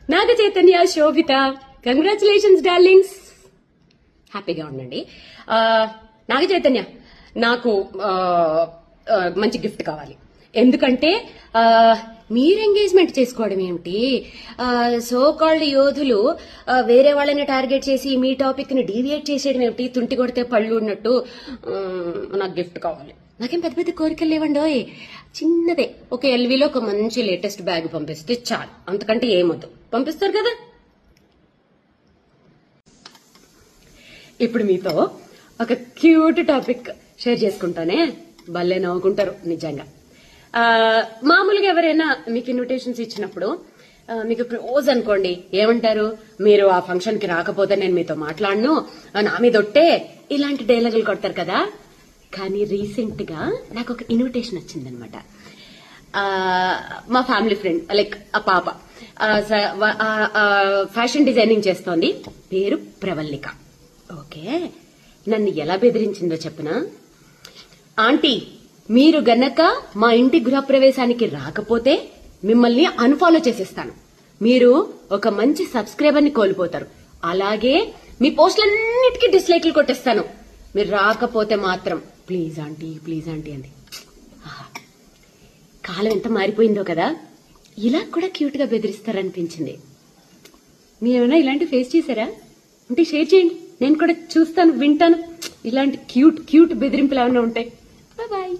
నాగ చైతన్య, శోభిత, congratulations darlings. హ్యాపీగా ఉండండి. నాగ చైతన్య, నాకు మంచి గిఫ్ట్ కావాలి. ఎందుకంటే మీరు ఎంగేజ్మెంట్ చేసుకోవడం ఏమిటి? సో కాల్డ్ యోధులు వేరే వాళ్ళని టార్గెట్ చేసి మీ టాపిక్ ని డీవియేట్ చేసేయడం ఏమిటి? తుంటి కొడితే పళ్ళు ఉన్నట్టు. నాకు గిఫ్ట్ కావాలి. నాకేం పెద్ద పెద్ద కోరికలు లేవండోయ్, చిన్నదే. ఒక ఎల్వీలో ఒక మంచి లేటెస్ట్ బ్యాగ్ పంపిస్తే చాలు, అంతకంటే ఏమొద్దు. పంపిస్తారు కదా. ఇప్పుడు మీతో ఒక క్యూట్ టాపిక్ షేర్ చేసుకుంటానే, భలే నవ్వుకుంటారు నిజంగా. మామూలుగా ఎవరైనా మీకు ఇన్విటేషన్స్ ఇచ్చినప్పుడు మీకు క్లోజ్ అనుకోండి, ఏమంటారు? మీరు ఆ ఫంక్షన్ కి రాకపోతే నేను మీతో మాట్లాడను, నా మీద ఒట్టే, ఇలాంటి డైలాగులు కొడతారు కదా. కానీ రీసెంట్ గా నాకు ఒక ఇన్విటేషన్ వచ్చిందనమాట. మా ఫ్యామిలీ ఫ్రెండ్, లైక్ ఆ పాప ఫ్యాషన్ డిజైనింగ్ చేస్తోంది, పేరు ప్రవల్లిక. ఓకే, నన్ను ఎలా బెదిరించిందో చెప్పనా? ఆంటీ, మీరు గనక మా ఇంటి గృహప్రవేశానికి రాకపోతే మిమ్మల్ని అన్ఫాలో చేసేస్తాను, మీరు ఒక మంచి సబ్స్క్రైబర్ ని కోల్పోతారు, అలాగే మీ పోస్టులన్నిటికీ డిస్లైక్లు కొట్టేస్తాను, మీరు రాకపోతే మాత్రం ప్లీజ్ ఆంటీ, ప్లీజ్ ఆంటీ అంది. కాలం ఎంత మారిపోయిందో కదా, ఇలా కూడా క్యూట్ గా బెదిరిస్తారనిపించింది. మీరేమైనా ఇలాంటి ఫేస్ చేశారా? అంటే షేర్ చేయండి, నేను కూడా చూస్తాను, వింటాను. ఇలాంటి క్యూట్ క్యూట్ బెదిరింపులు ఏమైనా ఉంటాయి. బాయ్.